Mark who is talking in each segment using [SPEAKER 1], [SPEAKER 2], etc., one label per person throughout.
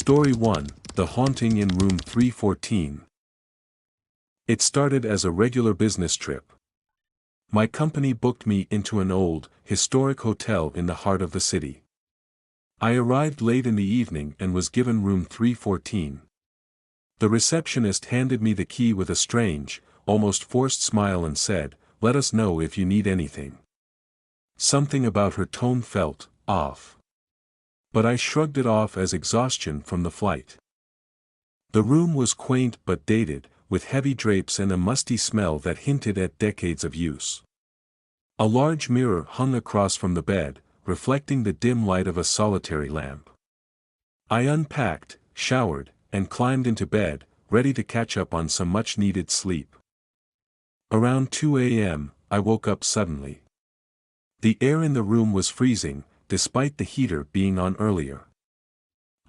[SPEAKER 1] Story 1, The Haunting in Room 314. It started as a regular business trip. My company booked me into an old, historic hotel in the heart of the city. I arrived late in the evening and was given room 314. The receptionist handed me the key with a strange, almost forced smile and said, "Let us know if you need anything." Something about her tone felt off. But I shrugged it off as exhaustion from the flight. The room was quaint but dated, with heavy drapes and a musty smell that hinted at decades of use. A large mirror hung across from the bed, reflecting the dim light of a solitary lamp. I unpacked, showered, and climbed into bed, ready to catch up on some much-needed sleep. Around 2 a.m., I woke up suddenly. The air in the room was freezing, despite the heater being on earlier.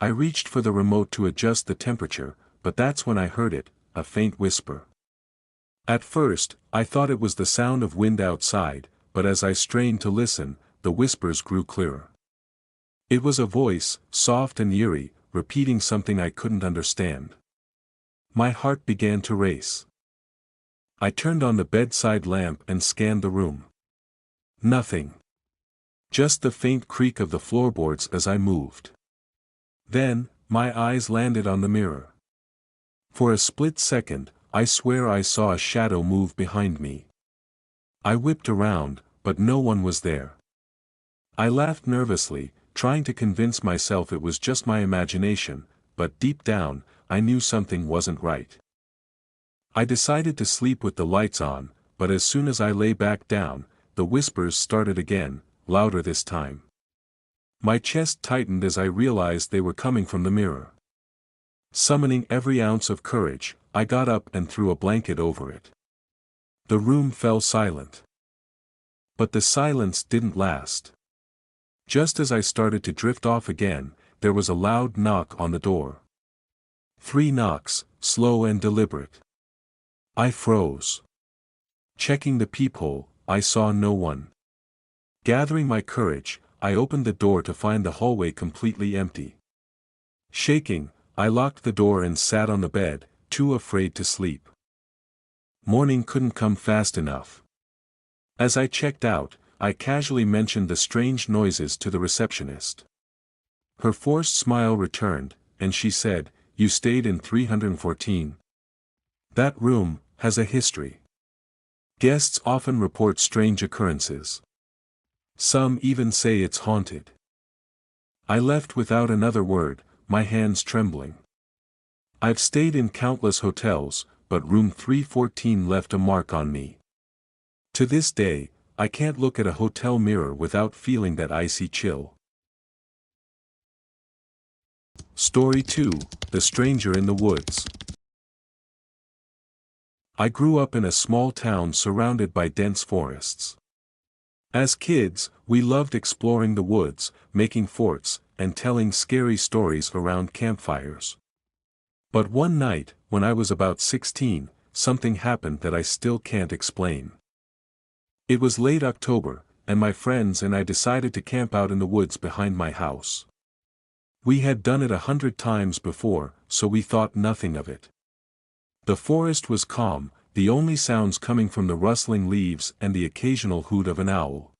[SPEAKER 1] I reached for the remote to adjust the temperature, but that's when I heard it, a faint whisper. At first, I thought it was the sound of wind outside, but as I strained to listen, the whispers grew clearer. It was a voice, soft and eerie, repeating something I couldn't understand. My heart began to race. I turned on the bedside lamp and scanned the room. Nothing. Just the faint creak of the floorboards as I moved. Then, my eyes landed on the mirror. For a split second, I swear I saw a shadow move behind me. I whipped around, but no one was there. I laughed nervously, trying to convince myself it was just my imagination, but deep down, I knew something wasn't right. I decided to sleep with the lights on, but as soon as I lay back down, the whispers started again, louder this time. My chest tightened as I realized they were coming from the mirror. Summoning every ounce of courage, I got up and threw a blanket over it. The room fell silent. But the silence didn't last. Just as I started to drift off again, there was a loud knock on the door. 3 knocks, slow and deliberate. I froze. Checking the peephole, I saw no one. Gathering my courage, I opened the door to find the hallway completely empty. Shaking, I locked the door and sat on the bed, too afraid to sleep. Morning couldn't come fast enough. As I checked out, I casually mentioned the strange noises to the receptionist. Her forced smile returned, and she said, "You stayed in 314. That room has a history. Guests often report strange occurrences. Some even say it's haunted." I left without another word, my hands trembling. I've stayed in countless hotels, but room 314 left a mark on me. To this day, I can't look at a hotel mirror without feeling that icy chill. Story 2, The Stranger in the Woods. I grew up in a small town surrounded by dense forests. As kids, we loved exploring the woods, making forts, and telling scary stories around campfires. But one night, when I was about 16, something happened that I still can't explain. It was late October, and my friends and I decided to camp out in the woods behind my house. We had done it 100 times before, so we thought nothing of it. The forest was calm, the only sounds coming from the rustling leaves and the occasional hoot of an owl.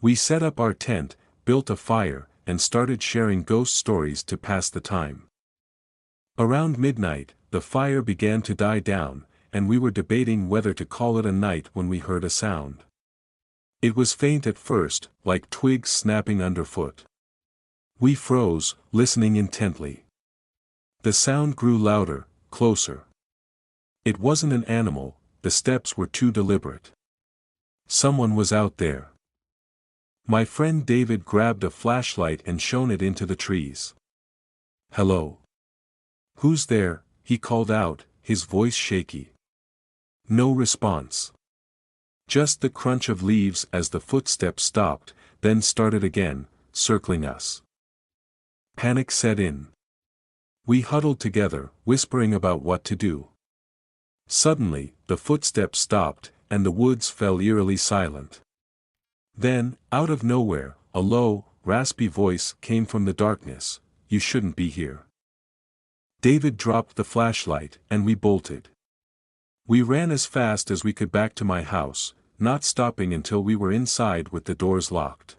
[SPEAKER 1] We set up our tent, built a fire, and started sharing ghost stories to pass the time. Around midnight, the fire began to die down, and we were debating whether to call it a night when we heard a sound. It was faint at first, like twigs snapping underfoot. We froze, listening intently. The sound grew louder, closer. It wasn't an animal, the steps were too deliberate. Someone was out there. My friend David grabbed a flashlight and shone it into the trees. "Hello? Who's there?" he called out, his voice shaky. No response. Just the crunch of leaves as the footsteps stopped, then started again, circling us. Panic set in. We huddled together, whispering about what to do. Suddenly, the footsteps stopped, and the woods fell eerily silent. Then, out of nowhere, a low, raspy voice came from the darkness, "You shouldn't be here." David dropped the flashlight, and we bolted. We ran as fast as we could back to my house, not stopping until we were inside with the doors locked.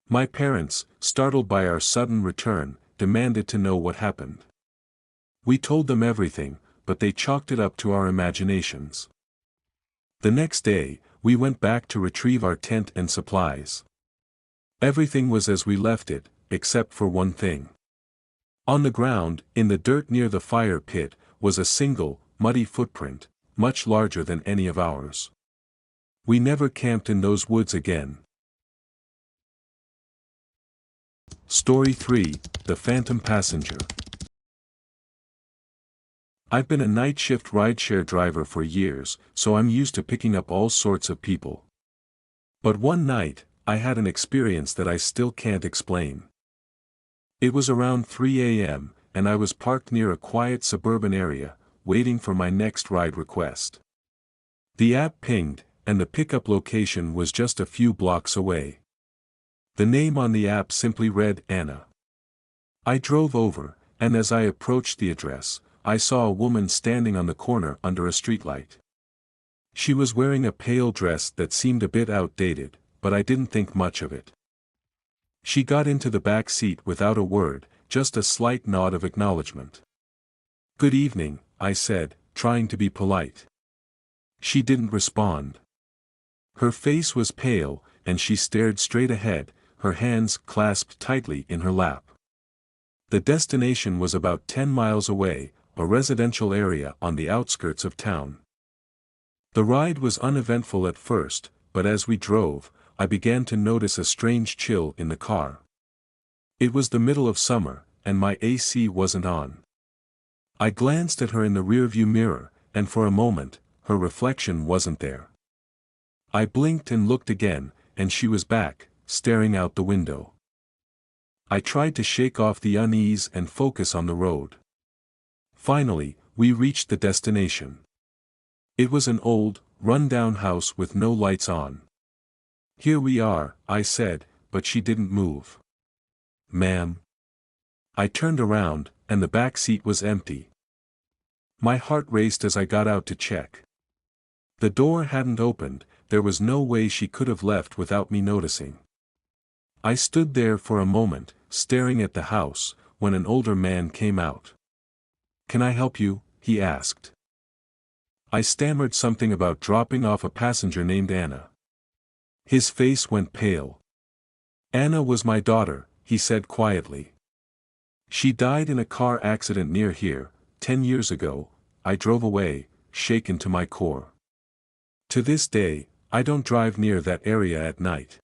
[SPEAKER 1] My parents, startled by our sudden return, demanded to know what happened. We told them everything, but they chalked it up to our imaginations. The next day, we went back to retrieve our tent and supplies. Everything was as we left it, except for one thing. On the ground, in the dirt near the fire pit, was a single, muddy footprint, much larger than any of ours. We never camped in those woods again. Story 3, The Phantom Passenger. I've been a night shift rideshare driver for years, so I'm used to picking up all sorts of people. But one night, I had an experience that I still can't explain. It was around 3 a.m., and I was parked near a quiet suburban area, waiting for my next ride request. The app pinged, and the pickup location was just a few blocks away. The name on the app simply read Anna. I drove over, and as I approached the address, I saw a woman standing on the corner under a streetlight. She was wearing a pale dress that seemed a bit outdated, but I didn't think much of it. She got into the back seat without a word, just a slight nod of acknowledgement. "Good evening," I said, trying to be polite. She didn't respond. Her face was pale, and she stared straight ahead, her hands clasped tightly in her lap. The destination was about 10 miles away, a residential area on the outskirts of town. The ride was uneventful at first, but as we drove, I began to notice a strange chill in the car. It was the middle of summer, and my AC wasn't on. I glanced at her in the rearview mirror, and for a moment, her reflection wasn't there. I blinked and looked again, and she was back, staring out the window. I tried to shake off the unease and focus on the road. Finally, we reached the destination. It was an old, run-down house with no lights on. "Here we are," I said, but she didn't move. "Ma'am?" I turned around, and the back seat was empty. My heart raced as I got out to check. The door hadn't opened, there was no way she could have left without me noticing. I stood there for a moment, staring at the house, when an older man came out. "Can I help you?" he asked. I stammered something about dropping off a passenger named Anna. His face went pale. "Anna was my daughter," he said quietly. "She died in a car accident near here, 10 years ago." I drove away, shaken to my core. To this day, I don't drive near that area at night.